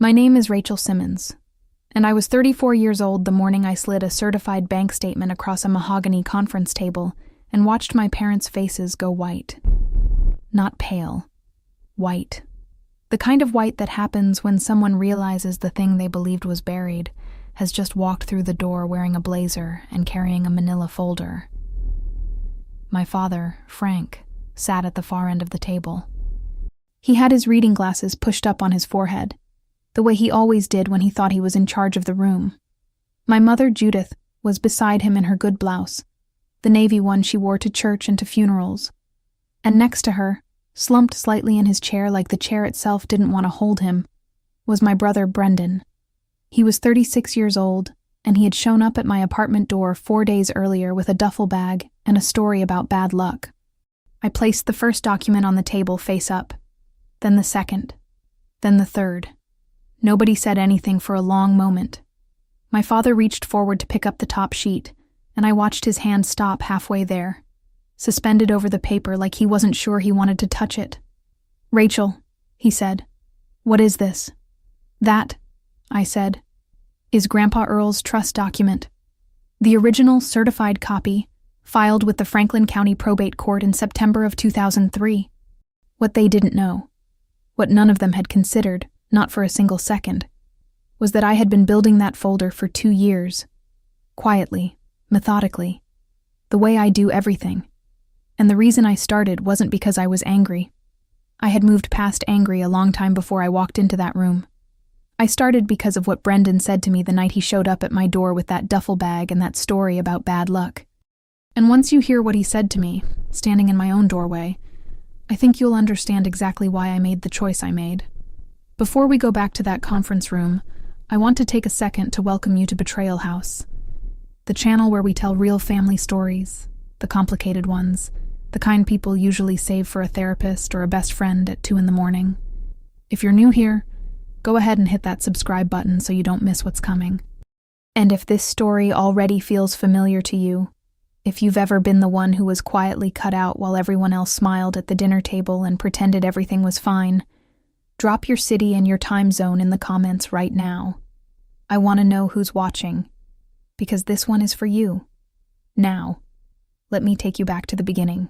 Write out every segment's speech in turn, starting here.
My name is Rachel Simmons, and I was 34 years old the morning I slid a certified bank statement across a mahogany conference table and watched my parents' faces go white. Not pale. White. The kind of white that happens when someone realizes the thing they believed was buried has just walked through the door wearing a blazer and carrying a manila folder. My father, Frank, sat at the far end of the table. He had his reading glasses pushed up on his forehead, the way he always did when he thought he was in charge of the room. My mother, Judith, was beside him in her good blouse, the navy one she wore to church and to funerals. And next to her, slumped slightly in his chair like the chair itself didn't want to hold him, was my brother Brendan. He was 36 years old, and he had shown up at my apartment door 4 days earlier with a duffel bag and a story about bad luck. I placed the first document on the table face up, then the second, then the third. Nobody said anything for a long moment. My father reached forward to pick up the top sheet, and I watched his hand stop halfway there, suspended over the paper like he wasn't sure he wanted to touch it. "Rachel," he said, "what is this?" "That," I said, "is Grandpa Earl's trust document. The original certified copy, filed with the Franklin County Probate Court in September of 2003. What they didn't know, what none of them had considered, not for a single second, was that I had been building that folder for 2 years, quietly, methodically, the way I do everything. And the reason I started wasn't because I was angry. I had moved past angry a long time before I walked into that room. I started because of what Brendan said to me the night he showed up at my door with that duffel bag and that story about bad luck. And once you hear what he said to me, standing in my own doorway, I think you'll understand exactly why I made the choice I made. Before we go back to that conference room, I want to take a second to welcome you to Betrayal House, the channel where we tell real family stories, the complicated ones, the kind people usually save for a therapist or a best friend at 2 a.m. If you're new here, go ahead and hit that subscribe button so you don't miss what's coming. And if this story already feels familiar to you, if you've ever been the one who was quietly cut out while everyone else smiled at the dinner table and pretended everything was fine, drop your city and your time zone in the comments right now. I want to know who's watching, because this one is for you. Now, let me take you back to the beginning.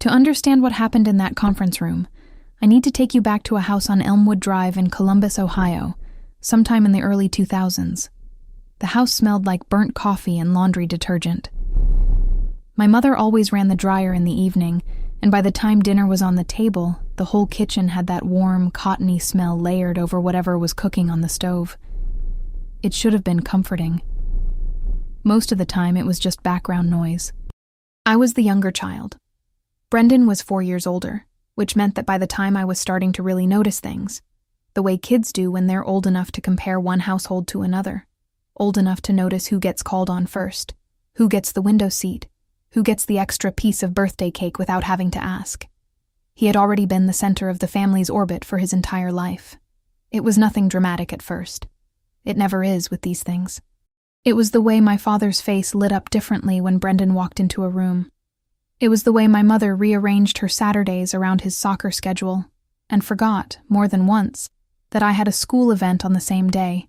To understand what happened in that conference room, I need to take you back to a house on Elmwood Drive in Columbus, Ohio, sometime in the early 2000s. The house smelled like burnt coffee and laundry detergent. My mother always ran the dryer in the evening, and by the time dinner was on the table, the whole kitchen had that warm, cottony smell layered over whatever was cooking on the stove. It should have been comforting. Most of the time, it was just background noise. I was the younger child. Brendan was 4 years older, which meant that by the time I was starting to really notice things, the way kids do when they're old enough to compare one household to another, old enough to notice who gets called on first, who gets the window seat, who gets the extra piece of birthday cake without having to ask. He had already been the center of the family's orbit for his entire life. It was nothing dramatic at first. It never is with these things. It was the way my father's face lit up differently when Brendan walked into a room. It was the way my mother rearranged her Saturdays around his soccer schedule and forgot, more than once, that I had a school event on the same day.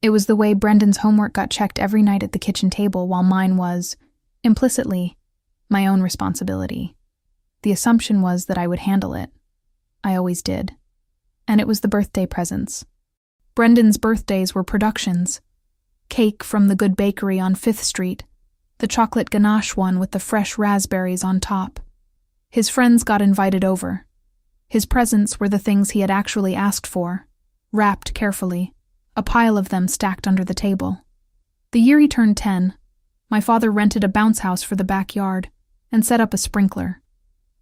It was the way Brendan's homework got checked every night at the kitchen table while mine was, implicitly, my own responsibility. The assumption was that I would handle it. I always did. And it was the birthday presents. Brendan's birthdays were productions. Cake from the Good Bakery on 5th Street, the chocolate ganache one with the fresh raspberries on top. His friends got invited over. His presents were the things he had actually asked for, wrapped carefully, a pile of them stacked under the table. The year he turned 10, my father rented a bounce house for the backyard and set up a sprinkler,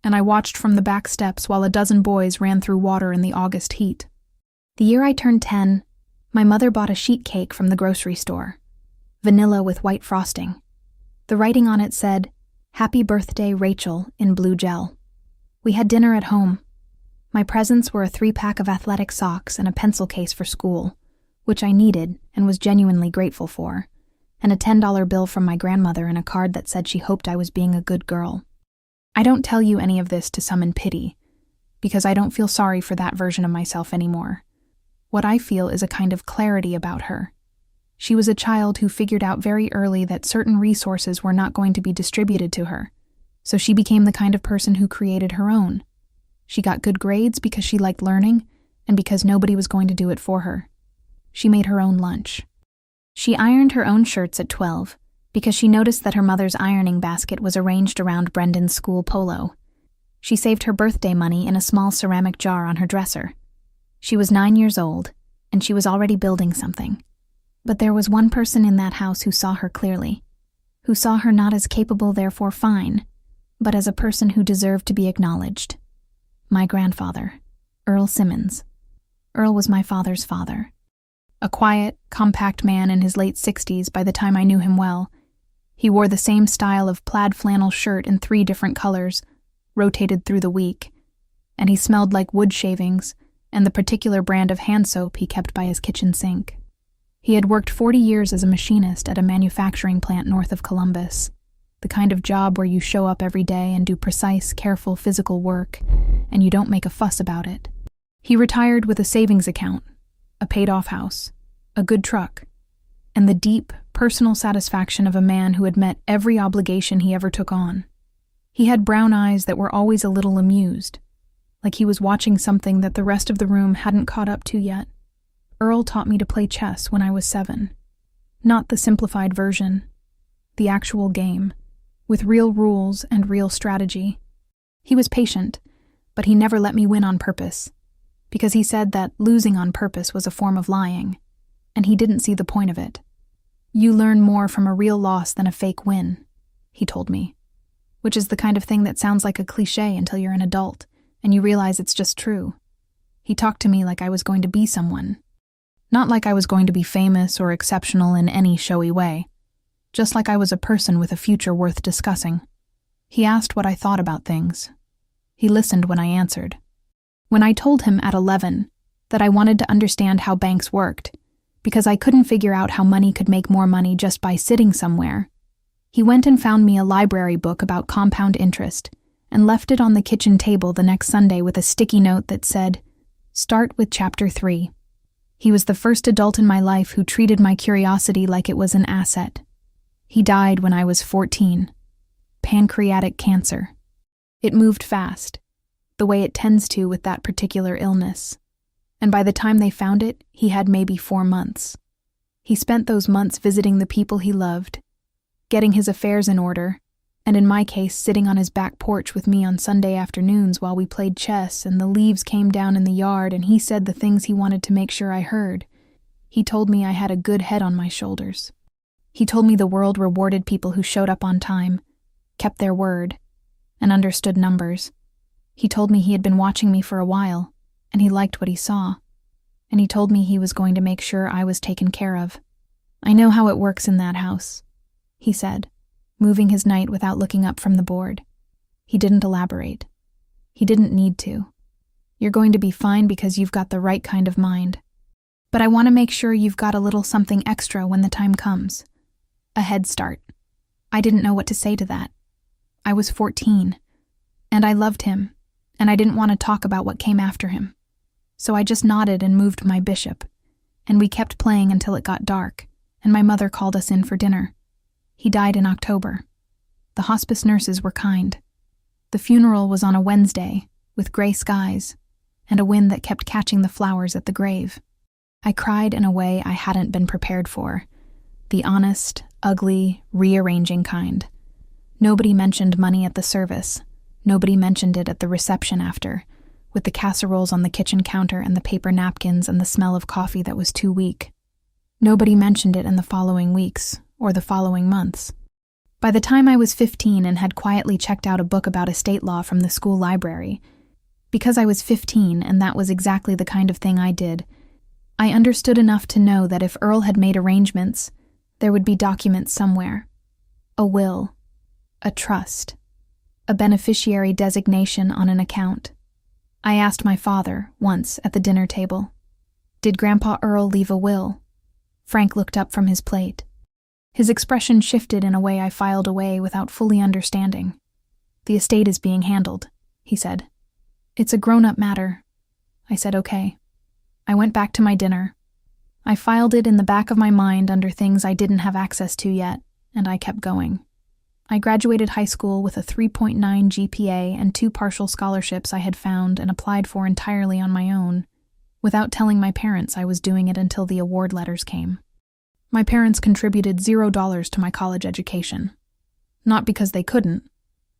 and I watched from the back steps while a dozen boys ran through water in the August heat. The year I turned 10, my mother bought a sheet cake from the grocery store, vanilla with white frosting. The writing on it said, "Happy Birthday, Rachel," in blue gel. We had dinner at home. My presents were a 3-pack of athletic socks and a pencil case for school, which I needed and was genuinely grateful for, and a $10 bill from my grandmother and a card that said she hoped I was being a good girl. I don't tell you any of this to summon pity, because I don't feel sorry for that version of myself anymore, What I feel is a kind of clarity about her. She was a child who figured out very early that certain resources were not going to be distributed to her, so she became the kind of person who created her own. She got good grades because she liked learning and because nobody was going to do it for her. She made her own lunch. She ironed her own shirts at 12 because she noticed that her mother's ironing basket was arranged around Brendan's school polo. She saved her birthday money in a small ceramic jar on her dresser. She was 9 years old, and she was already building something. But there was one person in that house who saw her clearly, who saw her not as capable, therefore fine, but as a person who deserved to be acknowledged. My grandfather, Earl Simmons. Earl was my father's father. A quiet, compact man in his late 60s by the time I knew him well. He wore the same style of plaid flannel shirt in 3 different colors, rotated through the week, and he smelled like wood shavings and the particular brand of hand soap he kept by his kitchen sink. He had worked 40 years as a machinist at a manufacturing plant north of Columbus, the kind of job where you show up every day and do precise, careful physical work, and you don't make a fuss about it. He retired with a savings account, a paid-off house, a good truck, and the deep, personal satisfaction of a man who had met every obligation he ever took on. He had brown eyes that were always a little amused, like he was watching something that the rest of the room hadn't caught up to yet. Earl taught me to play chess when I was 7. Not the simplified version, the actual game, with real rules and real strategy. He was patient, but he never let me win on purpose, because he said that losing on purpose was a form of lying, and he didn't see the point of it. You learn more from a real loss than a fake win, he told me, which is the kind of thing that sounds like a cliché until you're an adult, and you realize it's just true. He talked to me like I was going to be someone. Not like I was going to be famous or exceptional in any showy way, just like I was a person with a future worth discussing. He asked what I thought about things. He listened when I answered. When I told him at 11 that I wanted to understand how banks worked, because I couldn't figure out how money could make more money just by sitting somewhere, he went and found me a library book about compound interest and left it on the kitchen table the next Sunday with a sticky note that said, "Start with Chapter 3. He was the first adult in my life who treated my curiosity like it was an asset. He died when I was 14. Pancreatic cancer. It moved fast, the way it tends to with that particular illness. And by the time they found it, he had maybe 4 months. He spent those months visiting the people he loved, getting his affairs in order, and in my case, sitting on his back porch with me on Sunday afternoons while we played chess and the leaves came down in the yard and he said the things he wanted to make sure I heard. He told me I had a good head on my shoulders. He told me the world rewarded people who showed up on time, kept their word, and understood numbers. He told me he had been watching me for a while, and he liked what he saw. And he told me he was going to make sure I was taken care of. I know how it works in that house, he said, moving his knight without looking up from the board. He didn't elaborate. He didn't need to. You're going to be fine because you've got the right kind of mind. But I want to make sure you've got a little something extra when the time comes. A head start. I didn't know what to say to that. I was 14, and I loved him, and I didn't want to talk about what came after him. So I just nodded and moved my bishop, and we kept playing until it got dark, and my mother called us in for dinner. He died in October. The hospice nurses were kind. The funeral was on a Wednesday, with gray skies, and a wind that kept catching the flowers at the grave. I cried in a way I hadn't been prepared for, the honest, ugly, rearranging kind. Nobody mentioned money at the service. Nobody mentioned it at the reception after, with the casseroles on the kitchen counter and the paper napkins and the smell of coffee that was too weak. Nobody mentioned it in the following weeks, or the following months. By the time I was 15 and had quietly checked out a book about estate law from the school library, because I was 15 and that was exactly the kind of thing I did, I understood enough to know that if Earl had made arrangements, there would be documents somewhere. A will, a trust, a beneficiary designation on an account. I asked my father, once, at the dinner table, "Did Grandpa Earl leave a will?" Frank looked up from his plate. His expression shifted in a way I filed away without fully understanding. "The estate is being handled," he said. "It's a grown-up matter." I said, "Okay." I went back to my dinner. I filed it in the back of my mind under things I didn't have access to yet, and I kept going. I graduated high school with a 3.9 GPA and 2 partial scholarships I had found and applied for entirely on my own, without telling my parents I was doing it until the award letters came. My parents contributed $0 to my college education. Not because they couldn't.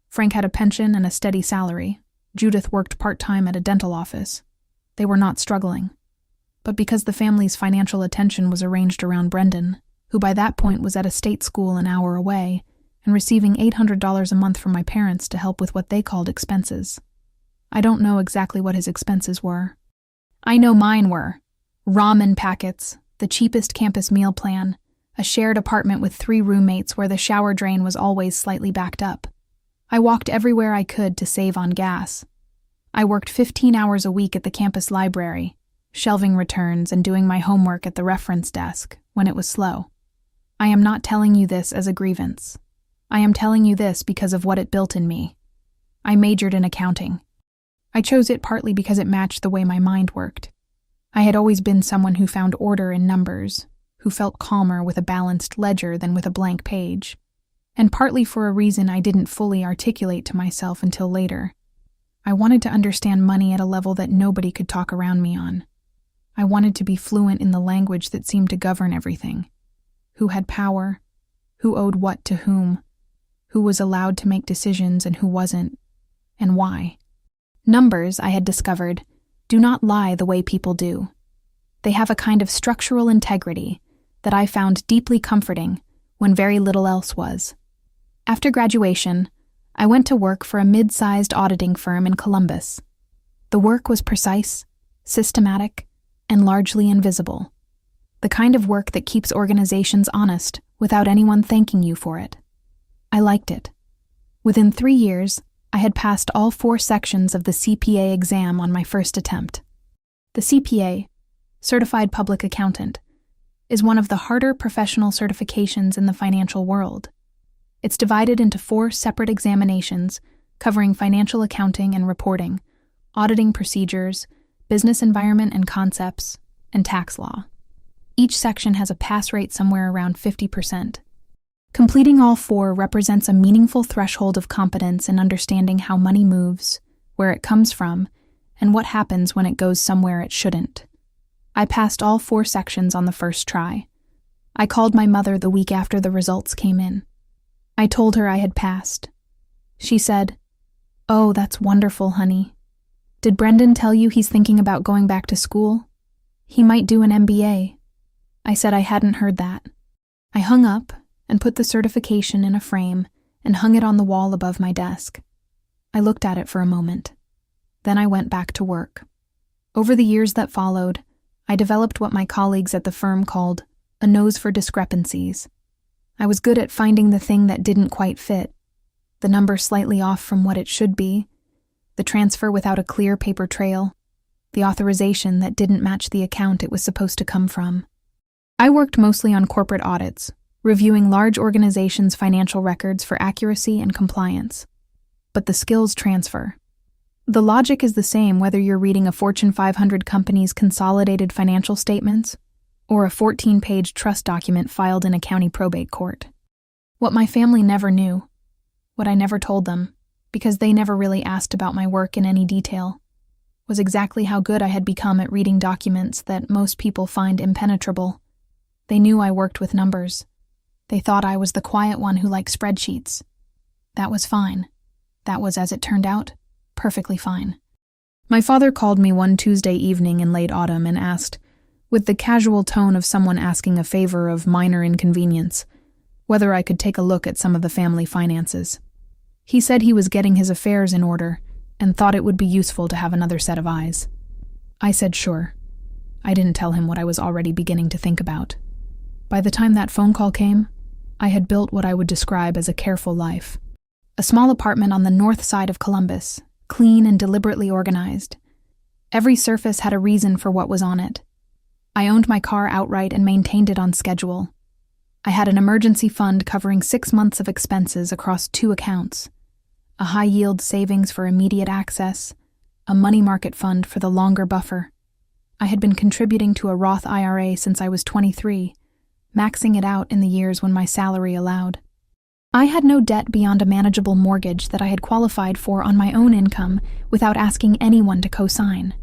Frank had a pension and a steady salary. Judith worked part-time at a dental office. They were not struggling. But because the family's financial attention was arranged around Brendan, who by that point was at a state school an hour away, and receiving $800 a month from my parents to help with what they called expenses. I don't know exactly what his expenses were. I know mine were ramen packets, the cheapest campus meal plan, a shared apartment with 3 roommates where the shower drain was always slightly backed up. I walked everywhere I could to save on gas. I worked 15 hours a week at the campus library, shelving returns and doing my homework at the reference desk when it was slow. I am not telling you this as a grievance. I am telling you this because of what it built in me. I majored in accounting. I chose it partly because it matched the way my mind worked. I had always been someone who found order in numbers, who felt calmer with a balanced ledger than with a blank page, and partly for a reason I didn't fully articulate to myself until later. I wanted to understand money at a level that nobody could talk around me on. I wanted to be fluent in the language that seemed to govern everything. Who had power? Who owed what to whom? Who was allowed to make decisions and who wasn't? And why? Numbers, I had discovered, do not lie the way people do. They have a kind of structural integrity that I found deeply comforting when very little else was. After graduation, I went to work for a mid-sized auditing firm in Columbus. The work was precise, systematic, and largely invisible. The kind of work that keeps organizations honest without anyone thanking you for it. I liked it. Within 3 years, I had passed all 4 sections of the CPA exam on my first attempt. The CPA, Certified Public Accountant, is one of the harder professional certifications in the financial world. It's divided into 4 separate examinations covering financial accounting and reporting, auditing procedures, business environment and concepts, and tax law. Each section has a pass rate somewhere around 50%. Completing all 4 represents a meaningful threshold of competence in understanding how money moves, where it comes from, and what happens when it goes somewhere it shouldn't. I passed all 4 sections on the first try. I called my mother the week after the results came in. I told her I had passed. She said, "Oh, that's wonderful, honey. Did Brendan tell you he's thinking about going back to school? He might do an MBA." I said I hadn't heard that. I hung up and put the certification in a frame and hung it on the wall above my desk. I looked at it for a moment. Then I went back to work. Over the years that followed, I developed what my colleagues at the firm called a nose for discrepancies. I was good at finding the thing that didn't quite fit, the number slightly off from what it should be, the transfer without a clear paper trail, the authorization that didn't match the account it was supposed to come from. I worked mostly on corporate audits, reviewing large organizations' financial records for accuracy and compliance. But the skills transfer. The logic is the same whether you're reading a Fortune 500 company's consolidated financial statements or a 14-page trust document filed in a county probate court. What my family never knew, what I never told them, because they never really asked about my work in any detail, was exactly how good I had become at reading documents that most people find impenetrable. They knew I worked with numbers. They thought I was the quiet one who liked spreadsheets. That was fine. That was, as it turned out, perfectly fine. My father called me one Tuesday evening in late autumn and asked, with the casual tone of someone asking a favor of minor inconvenience, whether I could take a look at some of the family finances. He said he was getting his affairs in order and thought it would be useful to have another set of eyes. I said sure. I didn't tell him what I was already beginning to think about. By the time that phone call came, I had built what I would describe as a careful life. A small apartment on the north side of Columbus, clean and deliberately organized. Every surface had a reason for what was on it. I owned my car outright and maintained it on schedule. I had an emergency fund covering 6 months of expenses across 2 accounts, a high-yield savings for immediate access, a money market fund for the longer buffer. I had been contributing to a Roth IRA since I was 23, maxing it out in the years when my salary allowed. I had no debt beyond a manageable mortgage that I had qualified for on my own income without asking anyone to co-sign.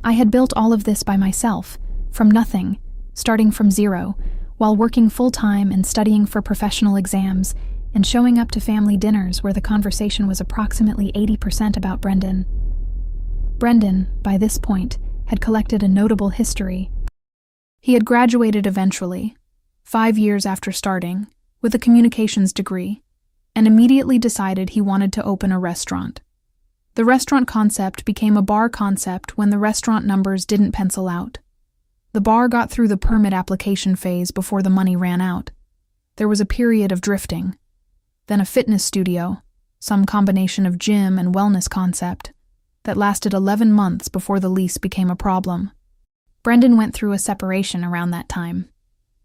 I had built all of this by myself, from nothing, starting from zero, while working full-time and studying for professional exams and showing up to family dinners where the conversation was approximately 80% about Brendan. Brendan, by this point, had collected a notable history. He had graduated eventually, 5 years after starting, with a communications degree, and immediately decided he wanted to open a restaurant. The restaurant concept became a bar concept when the restaurant numbers didn't pencil out. The bar got through the permit application phase before the money ran out. There was a period of drifting. Then a fitness studio, some combination of gym and wellness concept, that lasted 11 months before the lease became a problem. Brendan went through a separation around that time.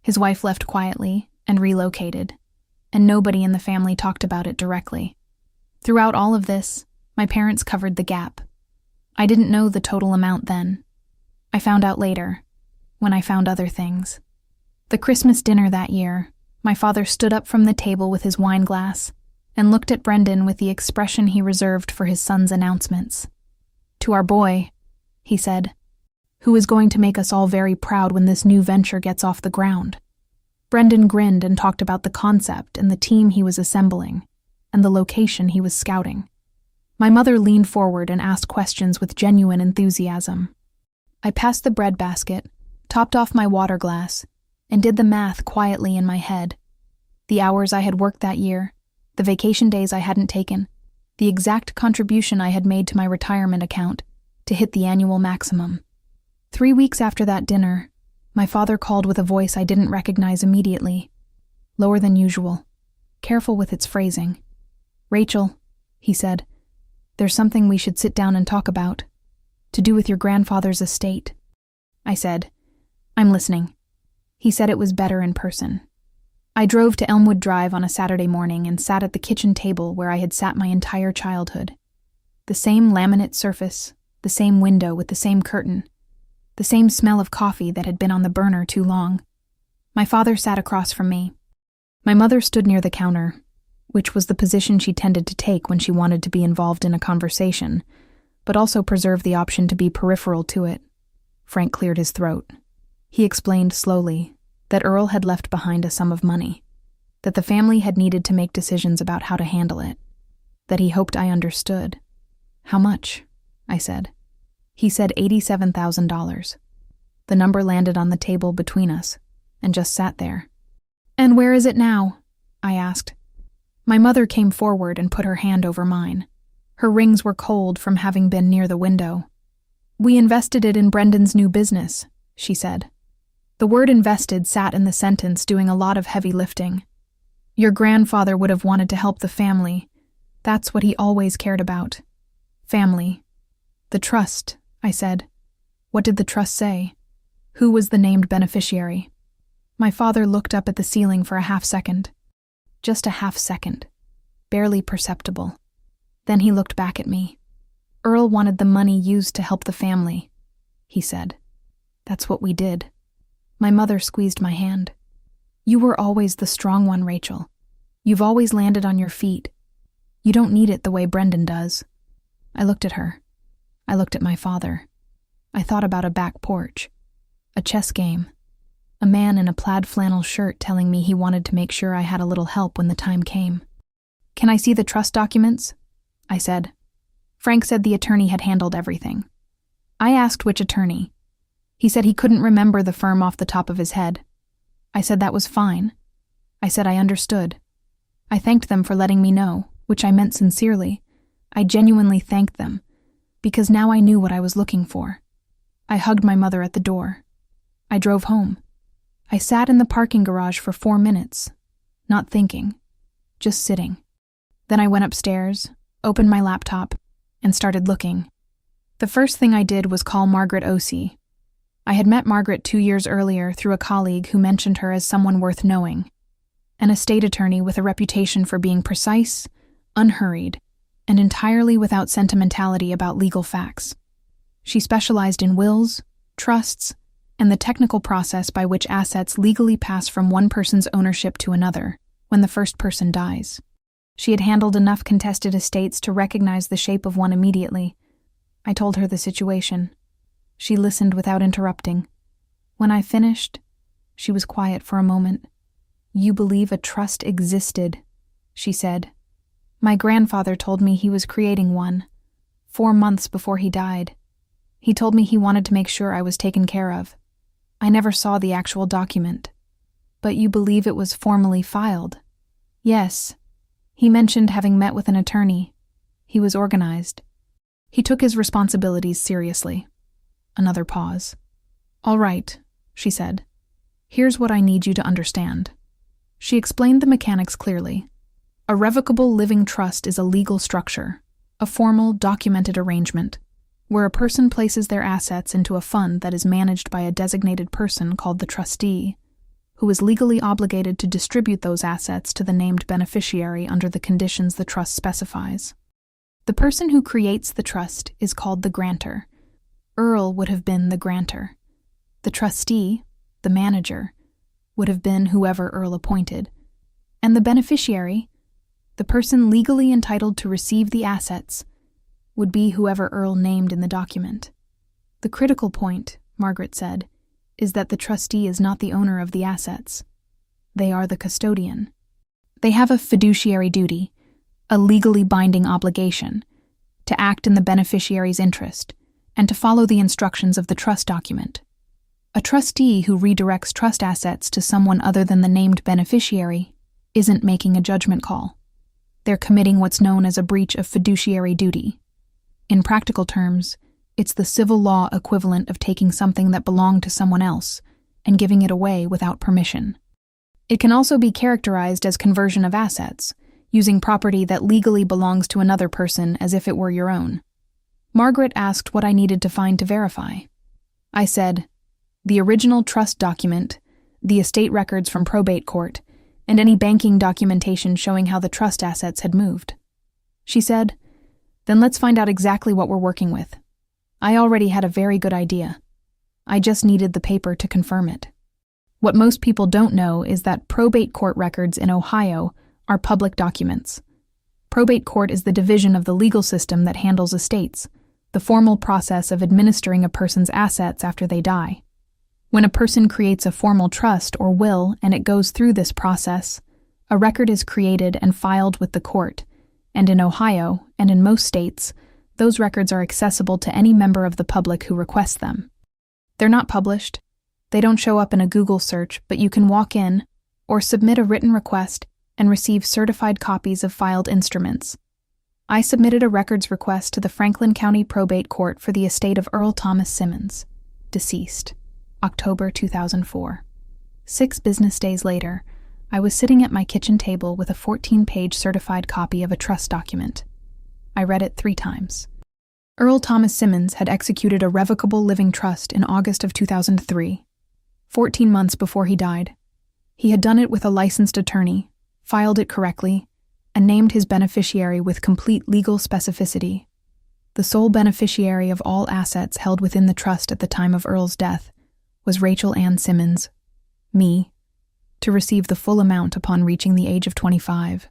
His wife left quietly and relocated, and nobody in the family talked about it directly. Throughout all of this, my parents covered the gap. I didn't know the total amount then. I found out later, when I found other things. The Christmas dinner that year, my father stood up from the table with his wine glass and looked at Brendan with the expression he reserved for his son's announcements. "To our boy," he said, "who is going to make us all very proud when this new venture gets off the ground." Brendan grinned and talked about the concept and the team he was assembling, and the location he was scouting. My mother leaned forward and asked questions with genuine enthusiasm. I passed the bread basket, topped off my water glass, and did the math quietly in my head. The hours I had worked that year, the vacation days I hadn't taken, the exact contribution I had made to my retirement account to hit the annual maximum. 3 weeks after that dinner, my father called with a voice I didn't recognize immediately, lower than usual, careful with its phrasing. "Rachel," he said, "there's something we should sit down and talk about, to do with your grandfather's estate." I said, "I'm listening." He said it was better in person. I drove to Elmwood Drive on a Saturday morning and sat at the kitchen table where I had sat my entire childhood. The same laminate surface, the same window with the same curtain, the same smell of coffee that had been on the burner too long. My father sat across from me. My mother stood near the counter, which was the position she tended to take when she wanted to be involved in a conversation, but also preserve the option to be peripheral to it. Frank cleared his throat. He explained slowly that Earl had left behind a sum of money, that the family had needed to make decisions about how to handle it, that he hoped I understood. "How much?" I said. He said $87,000. The number landed on the table between us and just sat there. "And where is it now?" I asked. My mother came forward and put her hand over mine. Her rings were cold from having been near the window. "We invested it in Brendan's new business," she said. The word invested sat in the sentence, doing a lot of heavy lifting. Your grandfather would have wanted to help the family. That's what he always cared about. Family. "The trust," I said. "What did the trust say? Who was the named beneficiary?" My father looked up at the ceiling for a half second. Just a half second. Barely perceptible. Then he looked back at me. "Earl wanted the money used to help the family," he said. "That's what we did." My mother squeezed my hand. "You were always the strong one, Rachel. You've always landed on your feet. You don't need it the way Brendan does." I looked at her. I looked at my father. I thought about a back porch, a chess game, a man in a plaid flannel shirt telling me he wanted to make sure I had a little help when the time came. "Can I see the trust documents?" I said. Frank said the attorney had handled everything. I asked which attorney. He said he couldn't remember the firm off the top of his head. I said that was fine. I said I understood. I thanked them for letting me know, which I meant sincerely. I genuinely thanked them, because now I knew what I was looking for. I hugged my mother at the door. I drove home. I sat in the parking garage for 4 minutes, not thinking, just sitting. Then I went upstairs, opened my laptop, and started looking. The first thing I did was call Margaret Osey. I had met Margaret 2 years earlier through a colleague who mentioned her as someone worth knowing, an estate attorney with a reputation for being precise, unhurried, and entirely without sentimentality about legal facts. She specialized in wills, trusts, and the technical process by which assets legally pass from one person's ownership to another when the first person dies. She had handled enough contested estates to recognize the shape of one immediately. I told her the situation. She listened without interrupting. When I finished, she was quiet for a moment. "You believe a trust existed," she said. "My grandfather told me he was creating one, 4 months before he died. He told me he wanted to make sure I was taken care of. I never saw the actual document." "But you believe it was formally filed?" "Yes. He mentioned having met with an attorney. He was organized. He took his responsibilities seriously." Another pause. "All right," she said. "Here's what I need you to understand." She explained the mechanics clearly. A revocable living trust is a legal structure, a formal, documented arrangement, where a person places their assets into a fund that is managed by a designated person called the trustee, who is legally obligated to distribute those assets to the named beneficiary under the conditions the trust specifies. The person who creates the trust is called the grantor. Earl would have been the grantor. The trustee, the manager, would have been whoever Earl appointed. And the beneficiary, the person legally entitled to receive the assets, would be whoever Earl named in the document. The critical point, Margaret said, is that the trustee is not the owner of the assets. They are the custodian. They have a fiduciary duty, a legally binding obligation, to act in the beneficiary's interest and to follow the instructions of the trust document. A trustee who redirects trust assets to someone other than the named beneficiary isn't making a judgment call. They're committing what's known as a breach of fiduciary duty. In practical terms, it's the civil law equivalent of taking something that belonged to someone else and giving it away without permission. It can also be characterized as conversion of assets, using property that legally belongs to another person as if it were your own. Margaret asked what I needed to find to verify. I said, the original trust document, the estate records from probate court, and any banking documentation showing how the trust assets had moved. She said, "Then let's find out exactly what we're working with." I already had a very good idea. I just needed the paper to confirm it. What most people don't know is that probate court records in Ohio are public documents. Probate court is the division of the legal system that handles estates, the formal process of administering a person's assets after they die. When a person creates a formal trust or will and it goes through this process, a record is created and filed with the court, and in Ohio, and in most states, those records are accessible to any member of the public who requests them. They're not published. They don't show up in a Google search, but you can walk in or submit a written request and receive certified copies of filed instruments. I submitted a records request to the Franklin County Probate Court for the estate of Earl Thomas Simmons, deceased, October 2004. 6 business days later, I was sitting at my kitchen table with a 14-page certified copy of a trust document. I read it 3 times. Earl Thomas Simmons had executed a revocable living trust in August of 2003, 14 months before he died. He had done it with a licensed attorney, filed it correctly, and named his beneficiary with complete legal specificity. The sole beneficiary of all assets held within the trust at the time of Earl's death was Rachel Ann Simmons, me, to receive the full amount upon reaching the age of 25.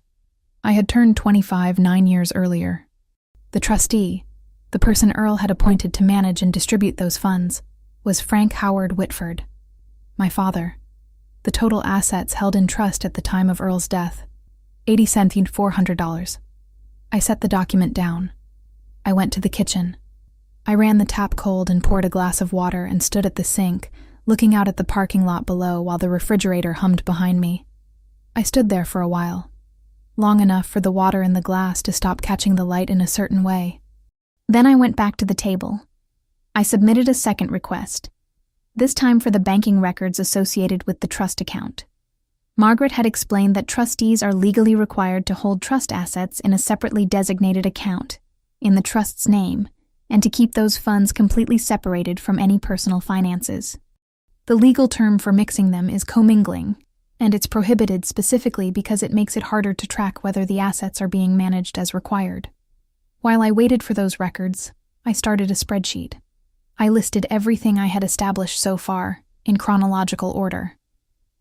I had turned 25 9 years earlier. The trustee, the person Earl had appointed to manage and distribute those funds, was Frank Howard Whitford, my father. The total assets held in trust at the time of Earl's death, $80,400. I set the document down. I went to the kitchen. I ran the tap cold and poured a glass of water and stood at the sink, looking out at the parking lot below while the refrigerator hummed behind me. I stood there for a while, long enough for the water in the glass to stop catching the light in a certain way. Then I went back to the table. I submitted a second request, this time for the banking records associated with the trust account. Margaret had explained that trustees are legally required to hold trust assets in a separately designated account, in the trust's name, and to keep those funds completely separated from any personal finances. The legal term for mixing them is commingling, and it's prohibited specifically because it makes it harder to track whether the assets are being managed as required. While I waited for those records, I started a spreadsheet. I listed everything I had established so far, in chronological order.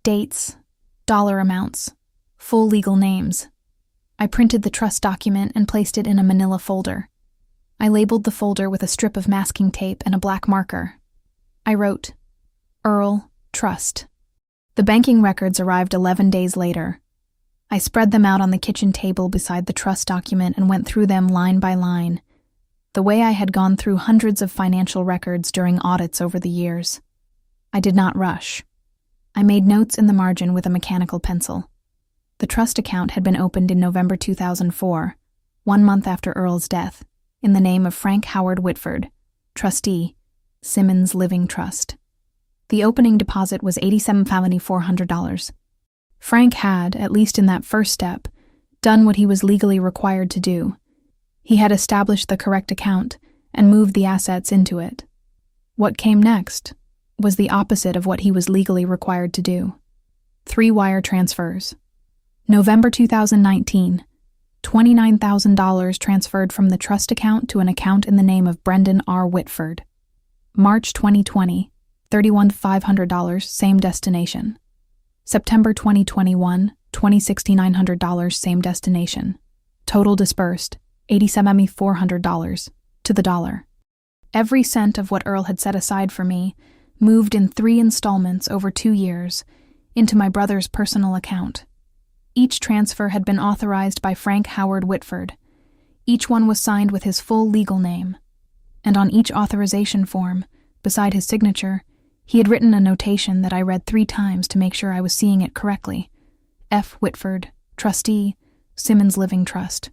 Dates, dollar amounts, full legal names. I printed the trust document and placed it in a manila folder. I labeled the folder with a strip of masking tape and a black marker. I wrote, Earl, Trust. The banking records arrived 11 days later. I spread them out on the kitchen table beside the trust document and went through them line by line, the way I had gone through hundreds of financial records during audits over the years. I did not rush. I made notes in the margin with a mechanical pencil. The trust account had been opened in November 2004, 1 month after Earl's death, in the name of Frank Howard Whitford, trustee, Simmons Living Trust. The opening deposit was $87,400. Frank had, at least in that first step, done what he was legally required to do. He had established the correct account and moved the assets into it. What came next was the opposite of what he was legally required to do. 3 wire transfers. November 2019, $29,000 transferred from the trust account to an account in the name of Brendan R. Whitford. March 2020, $31,500, same destination. September 2021, $26,900, same destination. Total disbursed, $87,400, to the dollar. Every cent of what Earl had set aside for me moved in 3 installments over 2 years into my brother's personal account. Each transfer had been authorized by Frank Howard Whitford. Each one was signed with his full legal name. And on each authorization form, beside his signature, he had written a notation that I read 3 times to make sure I was seeing it correctly. F. Whitford, trustee, Simmons Living Trust.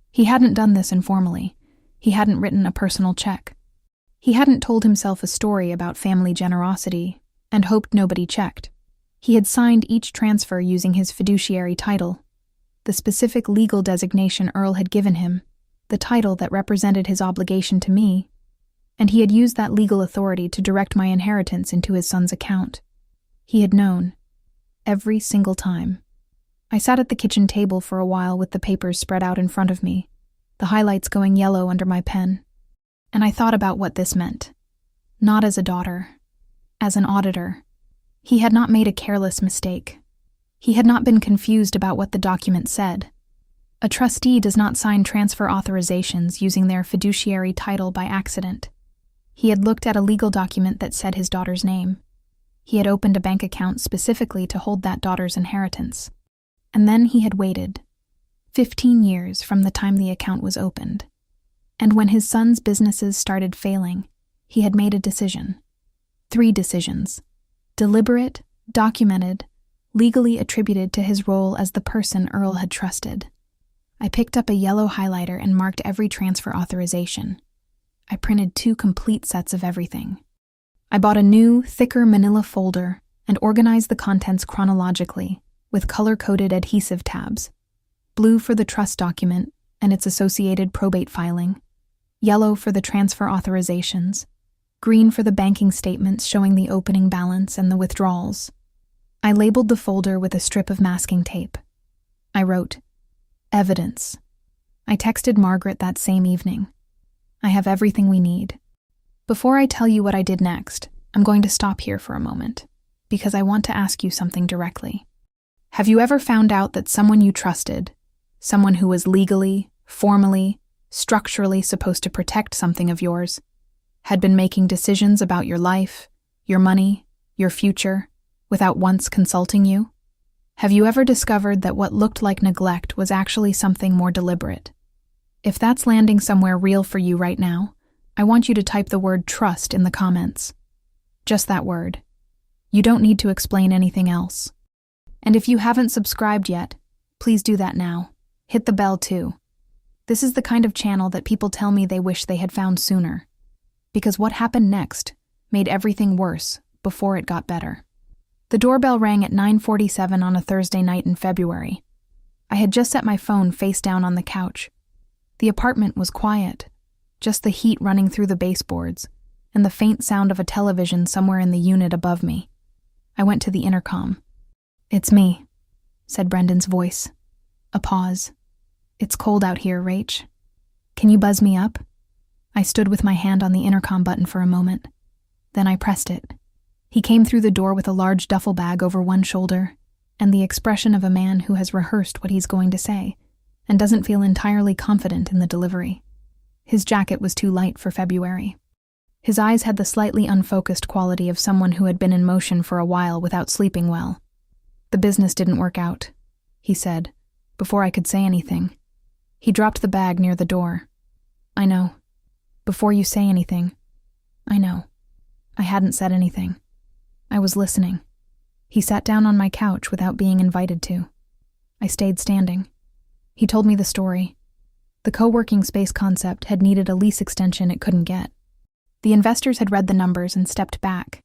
He hadn't done this informally. He hadn't written a personal check. He hadn't told himself a story about family generosity and hoped nobody checked. He had signed each transfer using his fiduciary title, the specific legal designation Earl had given him, the title that represented his obligation to me, and he had used that legal authority to direct my inheritance into his son's account. He had known. Every single time. I sat at the kitchen table for a while with the papers spread out in front of me, the highlights going yellow under my pen, and I thought about what this meant. Not as a daughter, as an auditor. He had not made a careless mistake. He had not been confused about what the document said. A trustee does not sign transfer authorizations using their fiduciary title by accident. He had looked at a legal document that said his daughter's name. He had opened a bank account specifically to hold that daughter's inheritance. And then he had waited 15 years from the time the account was opened. And when his son's businesses started failing, he had made a decision. 3 decisions. Deliberate, documented, legally attributed to his role as the person Earl had trusted. I picked up a yellow highlighter and marked every transfer authorization. I printed 2 complete sets of everything. I bought a new, thicker manila folder and organized the contents chronologically with color-coded adhesive tabs. Blue for the trust document and its associated probate filing, yellow for the transfer authorizations, green for the banking statements showing the opening balance and the withdrawals. I labeled the folder with a strip of masking tape. I wrote, Evidence. I texted Margaret that same evening. I have everything we need. Before I tell you what I did next, I'm going to stop here for a moment, because I want to ask you something directly. Have you ever found out that someone you trusted, someone who was legally, formally, structurally supposed to protect something of yours, had been making decisions about your life, your money, your future, without once consulting you? Have you ever discovered that what looked like neglect was actually something more deliberate? If that's landing somewhere real for you right now, I want you to type the word trust in the comments. Just that word. You don't need to explain anything else. And if you haven't subscribed yet, please do that now. Hit the bell too. This is the kind of channel that people tell me they wish they had found sooner. Because what happened next made everything worse before it got better. The doorbell rang at 9:47 on a Thursday night in February. I had just set my phone face down on the couch. The apartment was quiet, just the heat running through the baseboards, and the faint sound of a television somewhere in the unit above me. I went to the intercom. "It's me," said Brendan's voice. A pause. "It's cold out here, Rach. Can you buzz me up?" I stood with my hand on the intercom button for a moment. Then I pressed it. He came through the door with a large duffel bag over one shoulder, and the expression of a man who has rehearsed what he's going to say, and doesn't feel entirely confident in the delivery. His jacket was too light for February. His eyes had the slightly unfocused quality of someone who had been in motion for a while without sleeping well. "The business didn't work out," he said, before I could say anything. He dropped the bag near the door. "I know. Before you say anything, I know." I hadn't said anything. I was listening. He sat down on my couch without being invited to. I stayed standing. He told me the story. The co-working space concept had needed a lease extension it couldn't get. The investors had read the numbers and stepped back.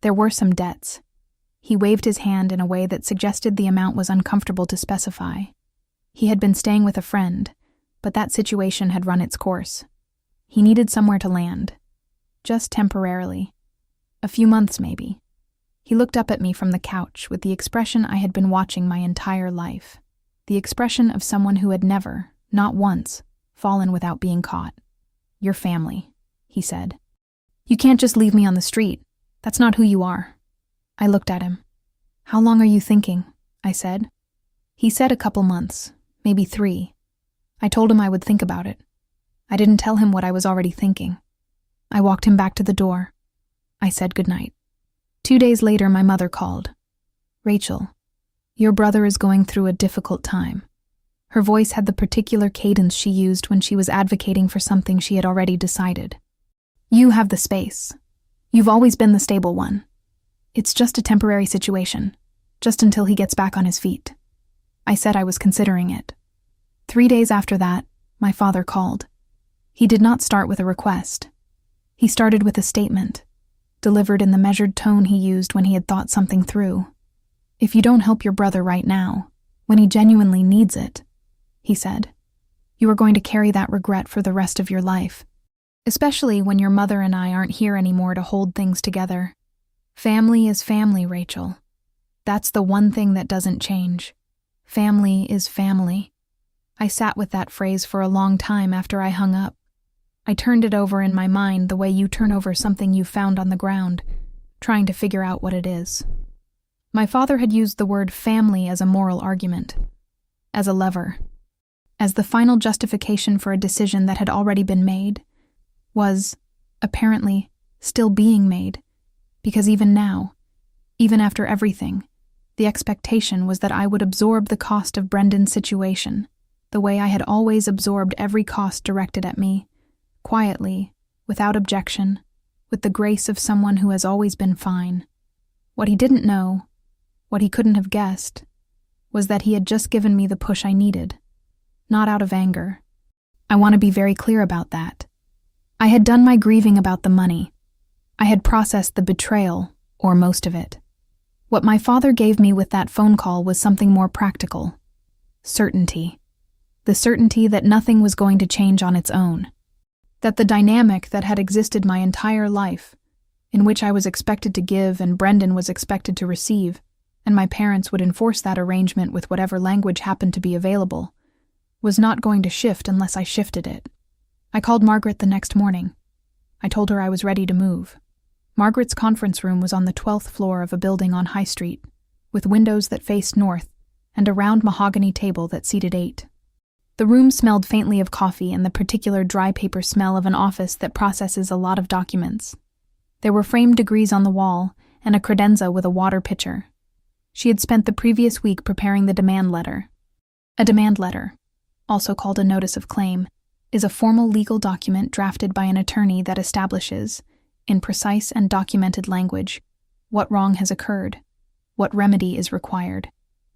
There were some debts. He waved his hand in a way that suggested the amount was uncomfortable to specify. He had been staying with a friend, but that situation had run its course. He needed somewhere to land. Just temporarily. A few months, maybe. He looked up at me from the couch with the expression I had been watching my entire life. The expression of someone who had never, not once, fallen without being caught. "Your family," he said. "You can't just leave me on the street. That's not who you are." I looked at him. "How long are you thinking?" I said. He said a couple months, maybe 3. I told him I would think about it. I didn't tell him what I was already thinking. I walked him back to the door. I said goodnight. 2 days later, my mother called. "Rachel, your brother is going through a difficult time." Her voice had the particular cadence she used when she was advocating for something she had already decided. "You have the space. You've always been the stable one. It's just a temporary situation, just until he gets back on his feet." I said I was considering it. 3 days after that, my father called. He did not start with a request. He started with a statement, delivered in the measured tone he used when he had thought something through. "If you don't help your brother right now, when he genuinely needs it," he said, "you are going to carry that regret for the rest of your life. Especially when your mother and I aren't here anymore to hold things together. Family is family, Rachel. That's the one thing that doesn't change. Family is family." I sat with that phrase for a long time after I hung up. I turned it over in my mind the way you turn over something you found on the ground, trying to figure out what it is. My father had used the word family as a moral argument, as a lever, as the final justification for a decision that had already been made, was, apparently, still being made, because even now, even after everything, the expectation was that I would absorb the cost of Brendan's situation, the way I had always absorbed every cost directed at me, quietly, without objection, with the grace of someone who has always been fine. What he didn't know, what he couldn't have guessed, was that he had just given me the push I needed, not out of anger. I want to be very clear about that. I had done my grieving about the money. I had processed the betrayal, or most of it. What my father gave me with that phone call was something more practical. Certainty. The certainty that nothing was going to change on its own. That the dynamic that had existed my entire life, in which I was expected to give and Brendan was expected to receive, and my parents would enforce that arrangement with whatever language happened to be available, was not going to shift unless I shifted it. I called Margaret the next morning. I told her I was ready to move. Margaret's conference room was on the 12th floor of a building on High Street, with windows that faced north and a round mahogany table that seated 8. The room smelled faintly of coffee and the particular dry paper smell of an office that processes a lot of documents. There were framed degrees on the wall and a credenza with a water pitcher. She had spent the previous week preparing the demand letter. A demand letter, also called a notice of claim, is a formal legal document drafted by an attorney that establishes, in precise and documented language, what wrong has occurred, what remedy is required,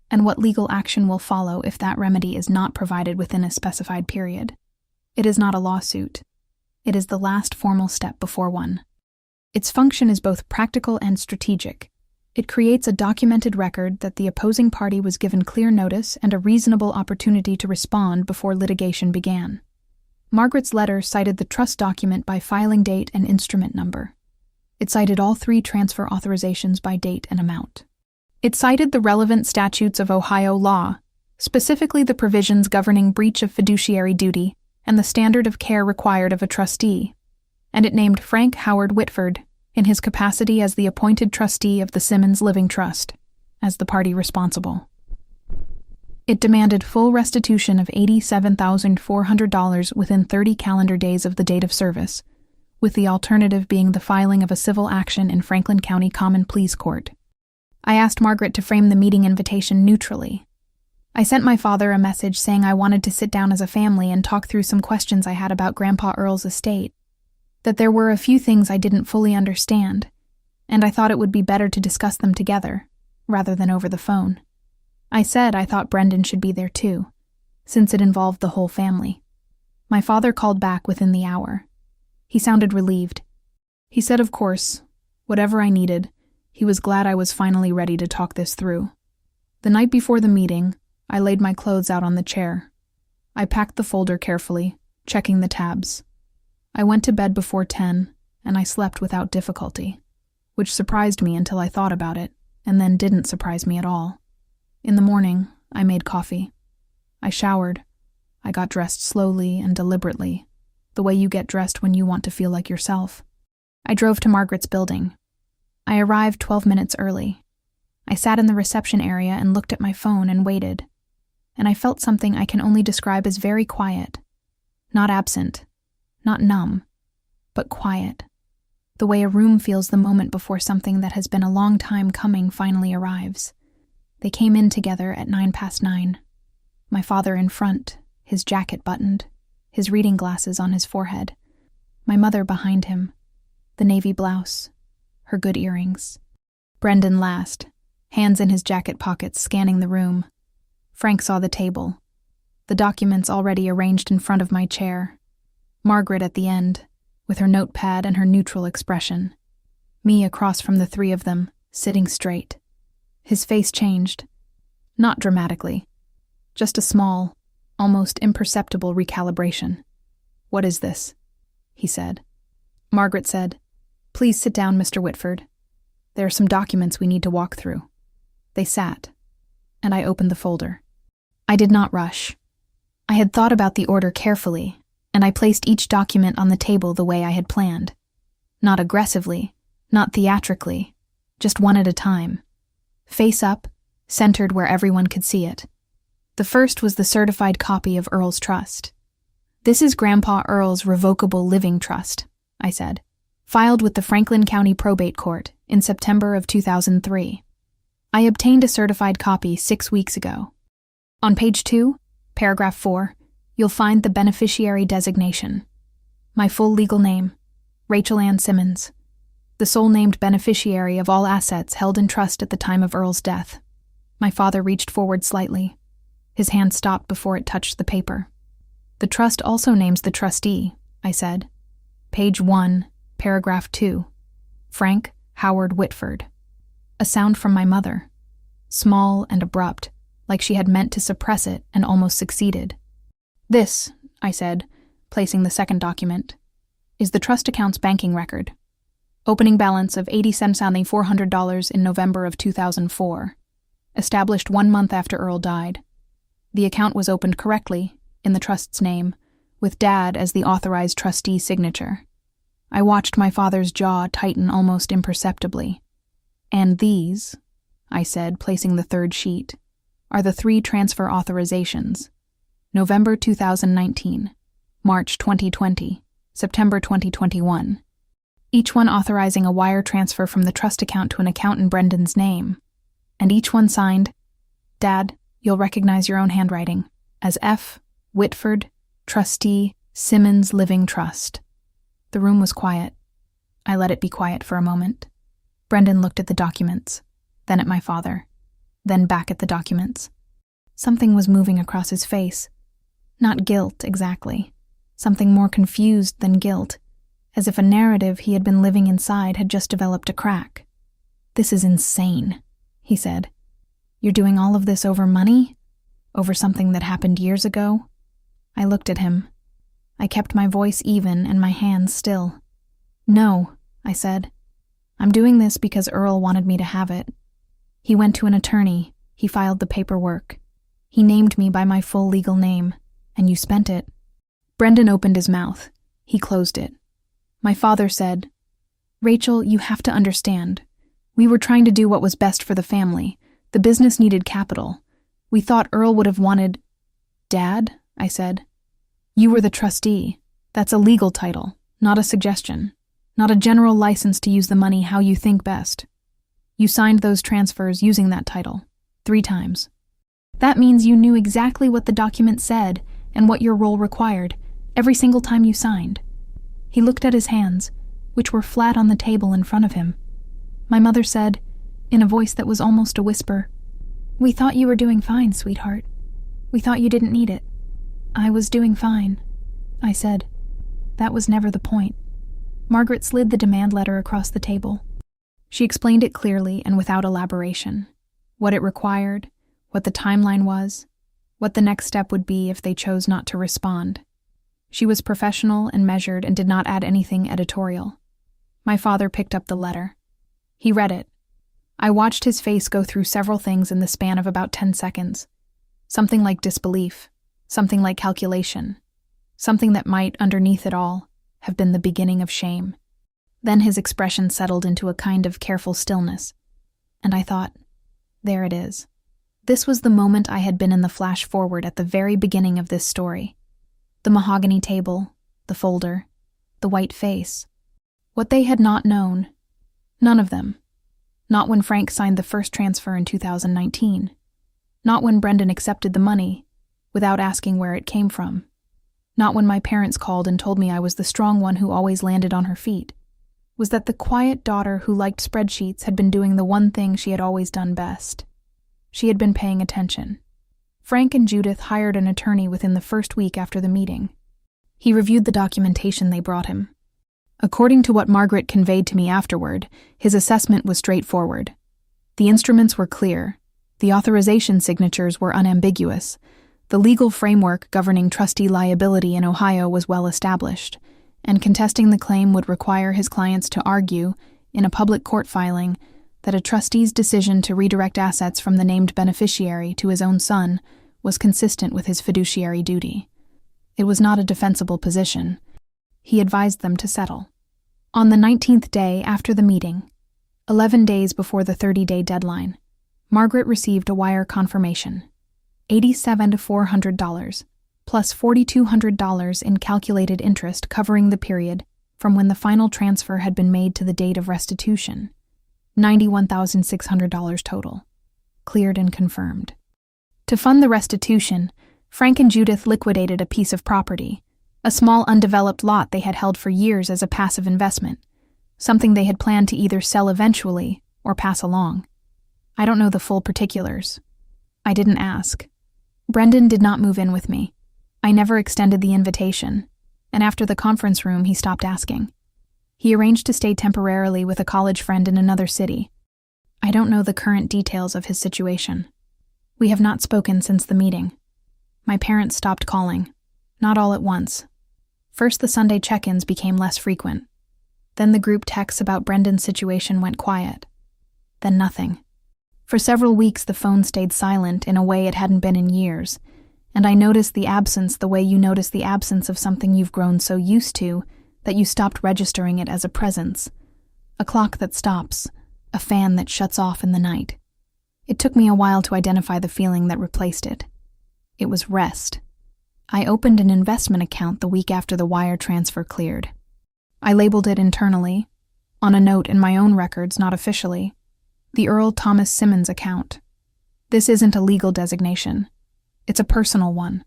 and what legal action will follow if that remedy is not provided within a specified period. It is not a lawsuit. It is the last formal step before one. Its function is both practical and strategic. It creates a documented record that the opposing party was given clear notice and a reasonable opportunity to respond before litigation began. Margaret's letter cited the trust document by filing date and instrument number. It cited all 3 transfer authorizations by date and amount. It cited the relevant statutes of Ohio law, specifically the provisions governing breach of fiduciary duty and the standard of care required of a trustee, and it named Frank Howard Whitford, in his capacity as the appointed trustee of the Simmons Living Trust, as the party responsible. It demanded full restitution of $87,400 within 30 calendar days of the date of service, with the alternative being the filing of a civil action in Franklin County Common Pleas Court. I asked Margaret to frame the meeting invitation neutrally. I sent my father a message saying I wanted to sit down as a family and talk through some questions I had about Grandpa Earl's estate, that there were a few things I didn't fully understand, and I thought it would be better to discuss them together, rather than over the phone. I said I thought Brendan should be there too, since it involved the whole family. My father called back within the hour. He sounded relieved. He said, of course, whatever I needed, he was glad I was finally ready to talk this through. The night before the meeting, I laid my clothes out on the chair. I packed the folder carefully, checking the tabs. I went to bed before 10, and I slept without difficulty, which surprised me until I thought about it, and then didn't surprise me at all. In the morning, I made coffee. I showered. I got dressed slowly and deliberately, the way you get dressed when you want to feel like yourself. I drove to Margaret's building. I arrived 12 minutes early. I sat in the reception area and looked at my phone and waited. And I felt something I can only describe as very quiet. Not absent, not numb, but quiet. The way a room feels the moment before something that has been a long time coming finally arrives. They came in together at 9:09. My father in front, his jacket buttoned, his reading glasses on his forehead. My mother behind him, the navy blouse, her good earrings. Brendan last, hands in his jacket pockets, scanning the room. Frank saw the table, the documents already arranged in front of my chair. Margaret at the end, with her notepad and her neutral expression. Me across from the three of them, sitting straight. His face changed. Not dramatically. Just a small, almost imperceptible recalibration. "What is this?" he said. Margaret said, "Please sit down, Mr. Whitford. There are some documents we need to walk through." They sat, and I opened the folder. I did not rush. I had thought about the order carefully, and I placed each document on the table the way I had planned. Not aggressively, not theatrically, just one at a time. Face up, centered where everyone could see it. The first was the certified copy of Earl's trust. "This is Grandpa Earl's revocable living trust," I said, "filed with the Franklin County Probate Court in September of 2003. I obtained a certified copy 6 weeks ago. On page 2, paragraph 4, you'll find the beneficiary designation. My full legal name, Rachel Ann Simmons, the sole named beneficiary of all assets held in trust at the time of Earl's death." My father reached forward slightly. His hand stopped before it touched the paper. "The trust also names the trustee," I said. Page 1, paragraph 2, Frank Howard Whitford. A sound from my mother, small and abrupt, like she had meant to suppress it and almost succeeded. "This," I said, placing the second document, "is the trust account's banking record. Opening balance of $87,400 in November of 2004. Established 1 month after Earl died. The account was opened correctly, in the trust's name, with Dad as the authorized trustee signature." I watched my father's jaw tighten almost imperceptibly. "And these," I said, placing the third sheet, "are the 3 transfer authorizations. November 2019, March 2020, September 2021. Each one authorizing a wire transfer from the trust account to an account in Brendan's name, and each one signed, Dad, you'll recognize your own handwriting, as F. Whitford, Trustee, Simmons Living Trust." The room was quiet. I let it be quiet for a moment. Brendan looked at the documents, then at my father, then back at the documents. Something was moving across his face. Not guilt, exactly. Something more confused than guilt, as if a narrative he had been living inside had just developed a crack. "This is insane," he said. "You're doing all of this over money? Over something that happened years ago?" I looked at him. I kept my voice even and my hands still. "No," I said. "I'm doing this because Earl wanted me to have it. He went to an attorney, he filed the paperwork. He named me by my full legal name, and you spent it." Brendan opened his mouth. He closed it. My father said, "Rachel, you have to understand. We were trying to do what was best for the family. The business needed capital. We thought Earl would have wanted—" "Dad," I said. "You were the trustee. That's a legal title, not a suggestion. Not a general license to use the money how you think best. You signed those transfers using that title 3 times. That means you knew exactly what the document said and what your role required every single time you signed." He looked at his hands, which were flat on the table in front of him. My mother said, in a voice that was almost a whisper, "We thought you were doing fine, sweetheart. We thought you didn't need it." "I was doing fine," I said. That was never the point. Margaret slid the demand letter across the table. She explained it clearly and without elaboration. What it required, what the timeline was, what the next step would be if they chose not to respond. She was professional and measured and did not add anything editorial. My father picked up the letter. He read it. I watched his face go through several things in the span of about 10 seconds. Something like disbelief, something like calculation, something that might, underneath it all, have been the beginning of shame. Then his expression settled into a kind of careful stillness, and I thought, there it is. This was the moment I had been in the flash forward at the very beginning of this story. The mahogany table, the folder, the white face. What they had not known, none of them. Not when Frank signed the first transfer in 2019. Not when Brendan accepted the money, without asking where it came from. Not when my parents called and told me I was the strong one who always landed on her feet. Was that the quiet daughter who liked spreadsheets had been doing the one thing she had always done best. She had been paying attention. Frank and Judith hired an attorney within the first week after the meeting. He reviewed the documentation they brought him. According to what Margaret conveyed to me afterward, his assessment was straightforward. The instruments were clear. The authorization signatures were unambiguous. The legal framework governing trustee liability in Ohio was well established, and contesting the claim would require his clients to argue, in a public court filing, that a trustee's decision to redirect assets from the named beneficiary to his own son was consistent with his fiduciary duty. It was not a defensible position. He advised them to settle. On the 19th day after the meeting, 11 days before the 30-day deadline, Margaret received a wire confirmation. $8,400, plus $4,200 in calculated interest covering the period from when the final transfer had been made to the date of restitution. $91,600 total. Cleared and confirmed. To fund the restitution, Frank and Judith liquidated a piece of property, a small undeveloped lot they had held for years as a passive investment, something they had planned to either sell eventually or pass along. I don't know the full particulars. I didn't ask. Brendan did not move in with me. I never extended the invitation, and after the conference room he stopped asking. He arranged to stay temporarily with a college friend in another city. I don't know the current details of his situation. We have not spoken since the meeting. My parents stopped calling, not all at once. First the Sunday check-ins became less frequent. Then the group texts about Brendan's situation went quiet. Then nothing. For several weeks the phone stayed silent in a way it hadn't been in years, and I noticed the absence the way you notice the absence of something you've grown so used to that you stopped registering it as a presence. A clock that stops, a fan that shuts off in the night. It took me a while to identify the feeling that replaced it. It was rest. I opened an investment account the week after the wire transfer cleared. I labeled it internally, on a note in my own records, not officially, the Earl Thomas Simmons account. This isn't a legal designation. It's a personal one.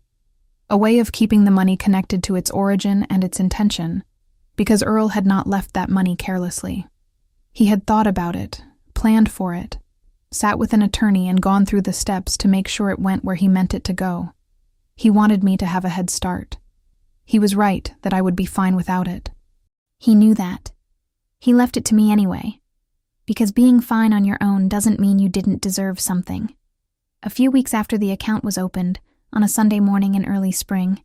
A way of keeping the money connected to its origin and its intention, because Earl had not left that money carelessly. He had thought about it, planned for it, sat with an attorney and gone through the steps to make sure it went where he meant it to go. He wanted me to have a head start. He was right that I would be fine without it. He knew that. He left it to me anyway. Because being fine on your own doesn't mean you didn't deserve something. A few weeks after the account was opened, on a Sunday morning in early spring,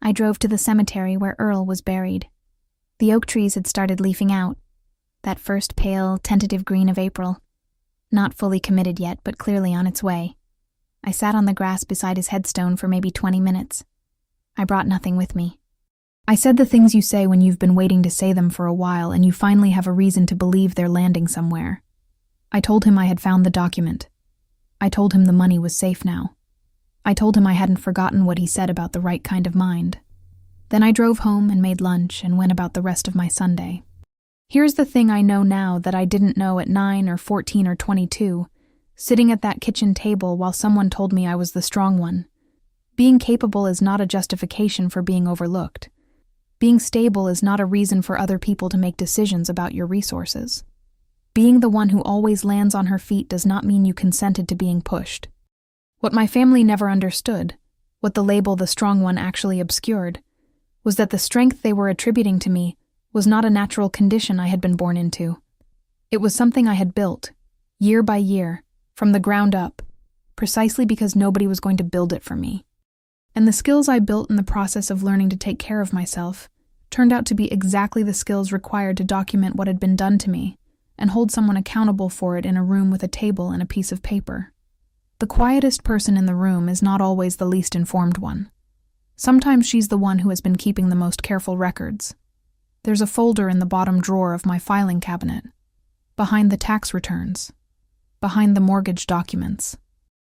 I drove to the cemetery where Earl was buried. The oak trees had started leafing out, that first pale, tentative green of April. Not fully committed yet, but clearly on its way. I sat on the grass beside his headstone for maybe 20 minutes. I brought nothing with me. I said the things you say when you've been waiting to say them for a while and you finally have a reason to believe they're landing somewhere. I told him I had found the document. I told him the money was safe now. I told him I hadn't forgotten what he said about the right kind of mind. Then I drove home and made lunch and went about the rest of my Sunday. Here's the thing I know now that I didn't know at 9 or 14 or 22, sitting at that kitchen table while someone told me I was the strong one. Being capable is not a justification for being overlooked. Being stable is not a reason for other people to make decisions about your resources. Being the one who always lands on her feet does not mean you consented to being pushed. What my family never understood, what the label the strong one actually obscured, was that the strength they were attributing to me was not a natural condition I had been born into. It was something I had built, year by year, from the ground up, precisely because nobody was going to build it for me. And the skills I built in the process of learning to take care of myself turned out to be exactly the skills required to document what had been done to me and hold someone accountable for it in a room with a table and a piece of paper. The quietest person in the room is not always the least informed one. Sometimes she's the one who has been keeping the most careful records. There's a folder in the bottom drawer of my filing cabinet, behind the tax returns, behind the mortgage documents.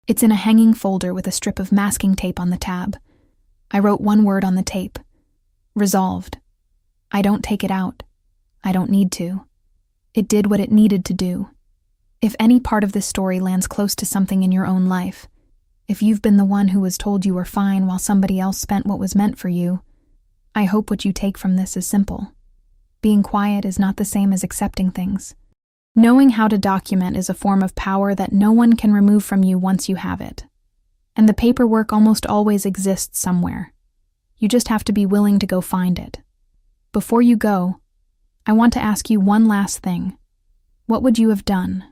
It's in a hanging folder with a strip of masking tape on the tab. I wrote one word on the tape: resolved. I don't take it out. I don't need to. It did what it needed to do. If any part of this story lands close to something in your own life, if you've been the one who was told you were fine while somebody else spent what was meant for you, I hope what you take from this is simple. Being quiet is not the same as accepting things. Knowing how to document is a form of power that no one can remove from you once you have it. And the paperwork almost always exists somewhere. You just have to be willing to go find it. Before you go, I want to ask you one last thing. What would you have done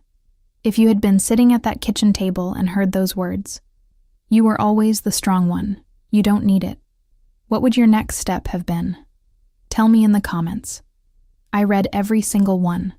if you had been sitting at that kitchen table and heard those words? You were always the strong one. You don't need it. What would your next step have been? Tell me in the comments. I read every single one.